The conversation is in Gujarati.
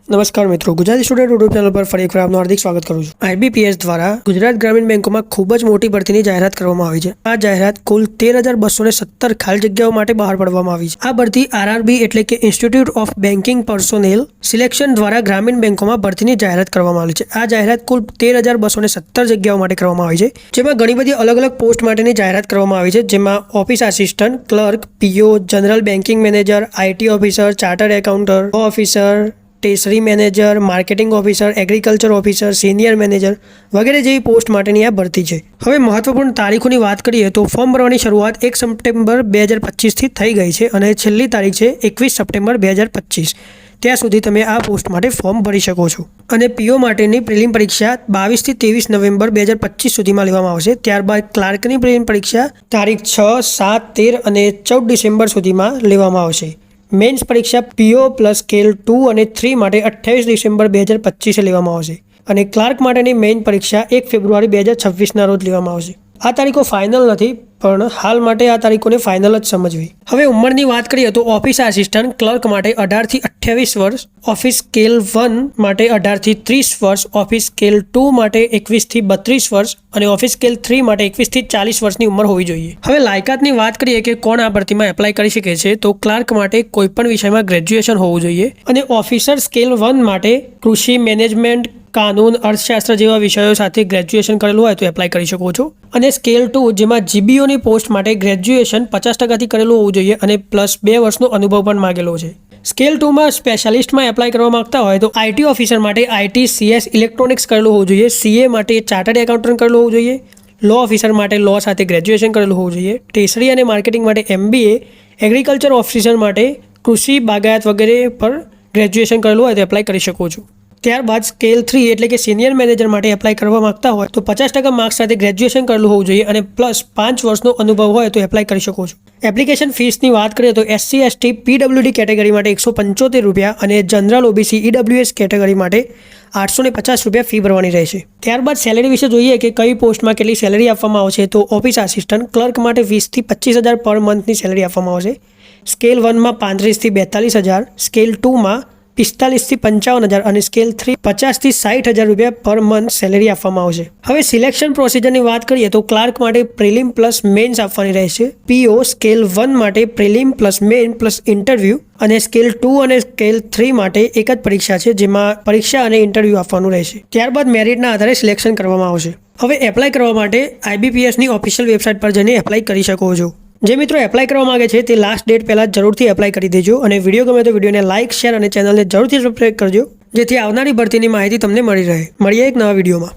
નમસ્કાર મિત્રો, ગુજરાતી સ્ટુડન્ટ યુટ્યુબ ચેનલ પર ફરી એકવાર આપનું હાર્દિક સ્વાગત કરું છું। આઈબીપીએસ દ્વારા ગુજરાત ગ્રામીણ બેંકોમાં ખૂબ જ મોટી ભરતીની જાહેરાત કરવામાં આવી છે। આ જાહેરાત કુલ 13,270 ખાલી જગ્યાઓ માટે બહાર પાડવામાં આવી છે। આ ભરતી આરઆરબી એટલે કે ઇન્સ્ટિટ્યૂટ ઓફ બેન્કિંગ પર્સોનેલ સિલેક્શન દ્વારા ગ્રામીણ બેંકોમાં ભરતીની જાહેરાત કરવામાં આવી છે। આ જાહેરાત કુલ 13,270 જગ્યાઓ માટે કરવામાં આવી છે, જેમાં ઘણી બધી અલગ અલગ પોસ્ટ માટેની જાહેરાત કરવામાં આવી છે, જેમાં office assistant, clerk, PO, general banking manager, IT officer, chartered accountant, officer, treasury manager, marketing officer, agriculture officer, senior manager વગેરે જેવી પોસ્ટ માટેની આ ભરતી છે। હવે મહત્વપૂર્ણ તારીખોની વાત કરીએ તો ફોર્મ ભરવાની શરૂઆત 1 સપ્ટેમ્બર 2025થી થઈ ગઈ છે અને છેલ્લી તારીખ છે 21 સપ્ટેમ્બર 2025। ત્યાં સુધી તમે આ પોસ્ટ માટે ફોર્મ ભરી શકો છો અને પીઓ માટેની પ્રિલિમ પરીક્ષા 22 થી 23 નવેમ્બર 2025 સુધીમાં લેવામાં આવશે। ત્યારબાદ ક્લાર્કની પ્રિલિમ પરીક્ષા તારીખ 6, 7, 13 અને 14 ડિસેમ્બર સુધીમાં લેવામાં આવશે। મેન્સ પરીક્ષા પીઓ પ્લસ સ્કેલ 2 અને 3 માટે 28 ડિસેમ્બર 2025 લેવામાં આવશે અને ક્લાર્ક માટેની મેઇન પરીક્ષા 1 ફેબ્રુઆરી 2026ના રોજ લેવામાં આવશે। આ તારીખો ફાઇનલ નથી, પણ હાલ માટે આ તારીખોને ફાઇનલ જ સમજવી। હવે ઉંમરની વાત કરીએ તો ઓફિસ આસિસ્ટન્ટ ક્લર્ક માટે 18 થી 28 વર્ષ, ઓફિસ સ્કેલ 1 માટે 18 થી 30 વર્ષ, ઓફિસ સ્કેલ 2 માટે 21 થી 32 વર્ષ અને ઓફિસ સ્કેલ 3 માટે 21 થી 40 વર્ષની ઉંમર હોવી જોઈએ। હવે લાયકાતની વાત કરીએ કે કોણ આ ભરતીમાં એપ્લાય કરી શકે છે, તો ક્લાર્ક માટે કોઈપણ વિષયમાં ગ્રેજ્યુએશન હોવું જોઈએ અને ઓફિસર સ્કેલ 1 માટે કૃષિ, મેનેજમેન્ટ, કાનૂન, અર્થશાસ્ત્ર જેવા વિષયો સાથે ગ્રેજ્યુએશન કરેલું હોય તો એપ્લાય કરી શકો છો અને સ્કેલ 2 જેમાં જીબીઓની પોસ્ટ માટે ગ્રેજ્યુએશન 50% કરેલું હોવું જોઈએ અને પ્લસ 2 વર્ષનો અનુભવ પણ માંગેલો છે। સ્કેલ 2માં સ્પેશિયાલિસ્ટમાં એપ્લાય કરવા માંગતા હોય તો આઈટી ઓફિસર માટે આઈટી, સીએસ, ઇલેક્ટ્રોનિક્સ કરેલું હોવું જોઈએ, સીએ માટે ચાર્ટર્ડ એકાઉન્ટન્ટ કરેલું હોવું જોઈએ, લો ઓફિસર માટે લો સાથે ગ્રેજ્યુએશન કરેલું હોવું જોઈએ, ટેસરી અને માર્કેટિંગ માટે એમબીએ, એગ્રીકલ્ચર ઓફિસર માટે કૃષિ, બાગાયત વગેરે પર ગ્રેજ્યુએશન કરેલું હોય તો એપ્લાય કરી શકો છો। ત્યારબાદ સ્કેલ 3 એટલે કે સિનિયર મેનેજર માટે એપ્લાય કરવા માંગતા હોય તો 50% માર્ક્સ સાથે ગ્રેજ્યુએશન કરેલું હોવું જોઈએ અને પ્લસ 5 વર્ષનો અનુભવ હોય તો એપ્લાય કરી શકો છો। એપ્લિકેશન ફીસની વાત કરીએ તો એસસી, એસટી, પીડબ્લ્યુડી કેટેગરી માટે 175 રૂપિયા અને જનરલ, ઓબીસી, ઈડબ્લ્યુએસ કેટેગરી માટે 850 રૂપિયા ફી ભરવાની રહેશે। ત્યારબાદ સેલેરી વિશે જોઈએ કે કઈ પોસ્ટમાં કેટલી સેલેરી આપવામાં આવશે, તો ઓફિસ આસિસ્ટન્ટ ક્લર્ક માટે 20 થી 25,000 પર મંથની સેલેરી આપવામાં આવશે। સ્કેલ 1માં 35 થી 42,000, સ્કેલ 2માં 45 થી 55,000 અને સ્કેલ 3 50 થી 60,000 રૂપિયા પર મંથ સેલેરી આપવામાં આવશે। હવે સિલેક્શન પ્રોસિજરની વાત કરીએ તો ક્લાર્ક માટે પ્રિલિમ પ્લસ મેન્સ આપવાની રહેશે, પીઓ સ્કેલ 1 માટે prelim plus main plus interview અને સ્કેલ 2 અને સ્કેલ 3 માટે એક જ પરીક્ષા છે, જેમાં પરીક્ષા અને ઇન્ટરવ્યૂ આપવાનું રહેશે। ત્યારબાદ મેરિટના આધારે સિલેક્શન કરવામાં આવશે। હવે એપ્લાય કરવા માટે આઈબીપીએસની ઓફિશિયલ વેબસાઇટ પર જઈને એપ્લાય કરી શકો છો। જે મિત્રો એપ્લાય કરવા માંગે છે તે લાસ્ટ ડેટ પહેલાં જરૂરથી એપ્લાય કરી દેજો અને વિડીયો ગમે તો વિડીયોને લાઇક, શેર અને ચેનલને જરૂરથી સબસ્ક્રાઇબ કરજો, જેથી આવનારી ભરતીની માહિતી તમને મળી રહે। મળીએ એક નવા વિડીયોમાં।